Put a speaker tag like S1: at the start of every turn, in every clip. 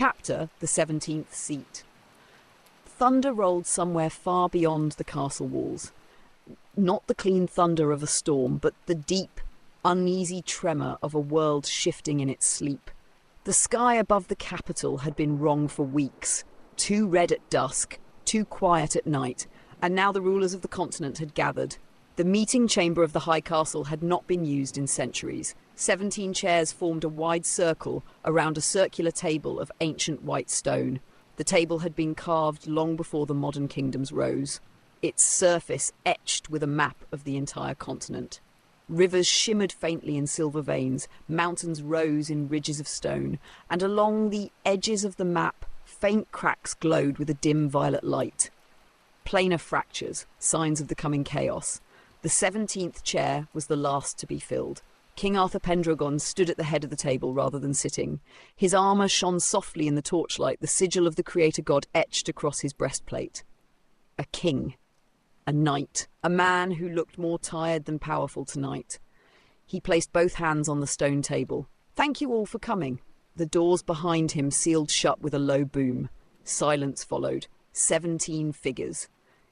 S1: Chapter: The 17th Seat. Thunder rolled somewhere far beyond the castle walls. Not the clean thunder of a storm, but the deep, uneasy tremor of a world shifting in its sleep. The sky above the capital had been wrong for weeks. Too red at dusk, too quiet at night, and now the rulers of the continent had gathered. The meeting chamber of the High Castle had not been used in centuries. 17 chairs formed a wide circle around a circular table of ancient white stone. The table had been carved long before the modern kingdoms rose, its surface etched with a map of the entire continent. Rivers shimmered faintly in silver veins, mountains rose in ridges of stone, and along the edges of the map, faint cracks glowed with a dim violet light. Planar fractures, signs of the coming chaos. The 17th chair was the last to be filled. King Arthur Pendragon stood at the head of the table rather than sitting. His armour shone softly in the torchlight, the sigil of the creator god etched across his breastplate. A king. A knight. A man who looked more tired than powerful tonight. He placed both hands on the stone table. "Thank you all for coming." The doors behind him sealed shut with a low boom. Silence followed. 17 figures.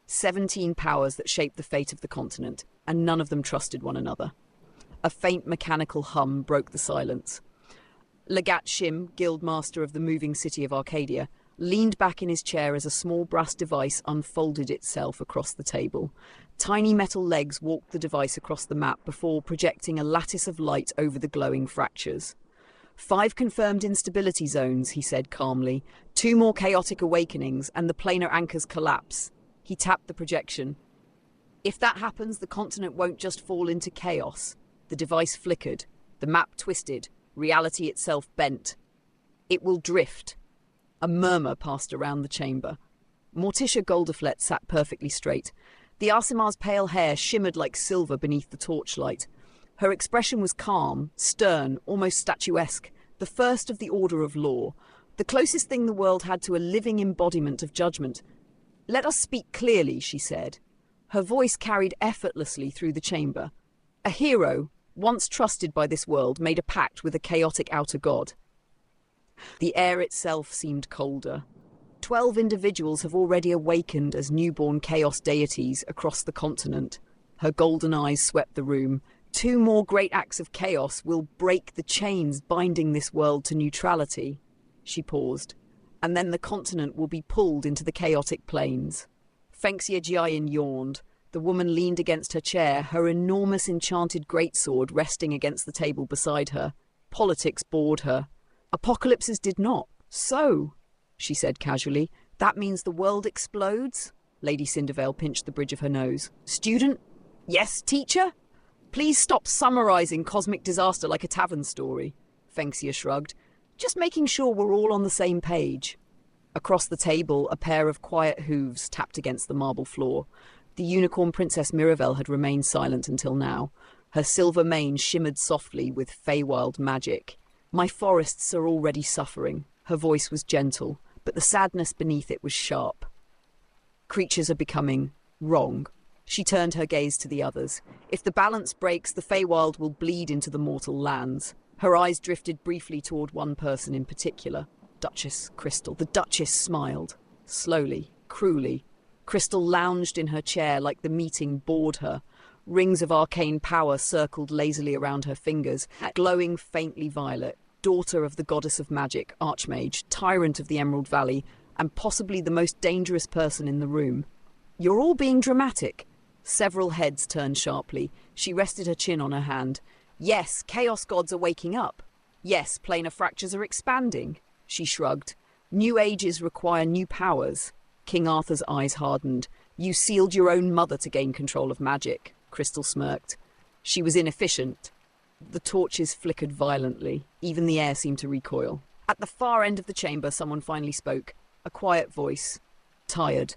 S1: 17 powers that shaped the fate of the continent, and none of them trusted one another. A faint mechanical hum broke the silence. Legat Shim, guildmaster of the moving city of Arcadia, leaned back in his chair as a small brass device unfolded itself across the table. Tiny metal legs walked the device across the map before projecting a lattice of light over the glowing fractures. 5 confirmed instability zones, he said calmly. 2 more chaotic awakenings, and the planar anchors collapse. He tapped the projection. If that happens, the continent won't just fall into chaos. The device flickered. The map twisted. Reality itself bent. It will drift. A murmur passed around the chamber. Morticia Goldaflet sat perfectly straight. The Arsimar's pale hair shimmered like silver beneath the torchlight. Her expression was calm, stern, almost statuesque, the first of the order of law, the closest thing the world had to a living embodiment of judgment. "Let us speak clearly," she said. Her voice carried effortlessly through the chamber. A hero, once trusted by this world, made a pact with a chaotic outer god. The air itself seemed colder. 12 individuals have already awakened as newborn chaos deities across the continent. Her golden eyes swept the room. 2 more great acts of chaos will break the chains binding this world to neutrality. She paused. And then the continent will be pulled into the chaotic planes. Fengxia Jiayin yawned. The woman leaned against her chair, her enormous enchanted greatsword resting against the table beside her. Politics bored her. Apocalypses did not. "So," she said casually, "that means the world explodes?" Lady Cindervale pinched the bridge of her nose. "Student? Yes, teacher? Please stop summarizing cosmic disaster like a tavern story." Fengxia shrugged. "Just making sure we're all on the same page." Across the table, a pair of quiet hooves tapped against the marble floor. The unicorn Princess Mirabelle had remained silent until now. Her silver mane shimmered softly with Feywild magic. "My forests are already suffering." Her voice was gentle, but the sadness beneath it was sharp. "Creatures are becoming wrong." She turned her gaze to the others. "If the balance breaks, the Feywild will bleed into the mortal lands." Her eyes drifted briefly toward one person in particular. Duchess Crystal. The Duchess smiled. Slowly, cruelly. Crystal lounged in her chair like the meeting bored her. Rings of arcane power circled lazily around her fingers, glowing faintly violet. Daughter of the goddess of magic, Archmage, tyrant of the Emerald Valley, and possibly the most dangerous person in the room. "You're all being dramatic." Several heads turned sharply. She rested her chin on her hand. "Yes, chaos gods are waking up. Yes, planar fractures are expanding." She shrugged. "New ages require new powers." King Arthur's eyes hardened. "You sealed your own mother to gain control of magic." Crystal smirked. "She was inefficient." The torches flickered violently. Even the air seemed to recoil. At the far end of the chamber, someone finally spoke. A quiet voice. Tired.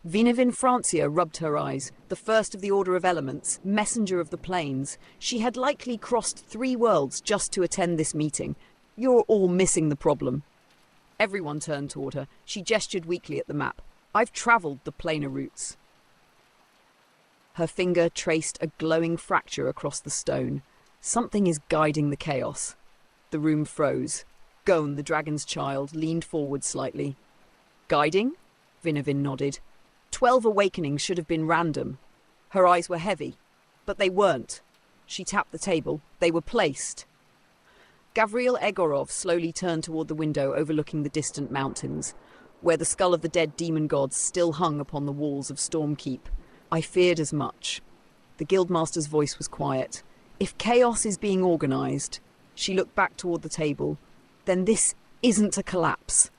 S1: Vinavin Francia rubbed her eyes. The first of the Order of Elements, messenger of the plains. She had likely crossed 3 worlds just to attend this meeting. "You're all missing the problem." Everyone turned toward her. She gestured weakly at the map. "I've travelled the planar routes." Her finger traced a glowing fracture across the stone. Something is guiding the chaos. The room froze. Gon, the dragon's child, leaned forward slightly. Guiding? Vinavin nodded. 12 awakenings should have been random. Her eyes were heavy, but they weren't. She tapped the table. They were placed. Gavriel Egorov slowly turned toward the window overlooking the distant mountains, where the skull of the dead demon gods still hung upon the walls of Stormkeep. I feared as much. The guildmaster's voice was quiet. If chaos is being organised, she looked back toward the table, then this isn't a collapse.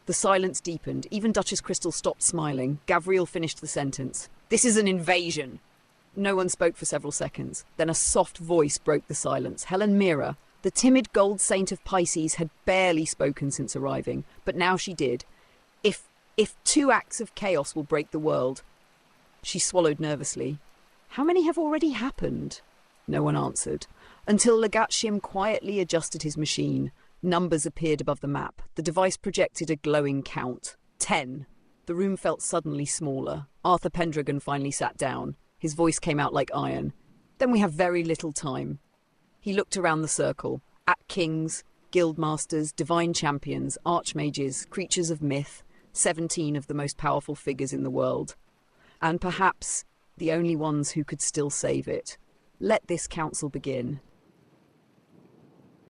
S1: The silence deepened. Even Duchess Crystal stopped smiling. Gavriel finished the sentence. This is an invasion. No one spoke for several seconds. Then a soft voice broke the silence. Helen Mira, the timid gold saint of Pisces, had barely spoken since arriving, but now she did. If 2 acts of chaos will break the world. She swallowed nervously. How many have already happened? No one answered, until Legatshim quietly adjusted his machine. Numbers appeared above the map. The device projected a glowing count. 10. The room felt suddenly smaller. Arthur Pendragon finally sat down. His voice came out like iron. Then we have very little time. He looked around the circle, at kings, guildmasters, divine champions, archmages, creatures of myth, 17 of the most powerful figures in the world. And perhaps the only ones who could still save it. Let this council begin.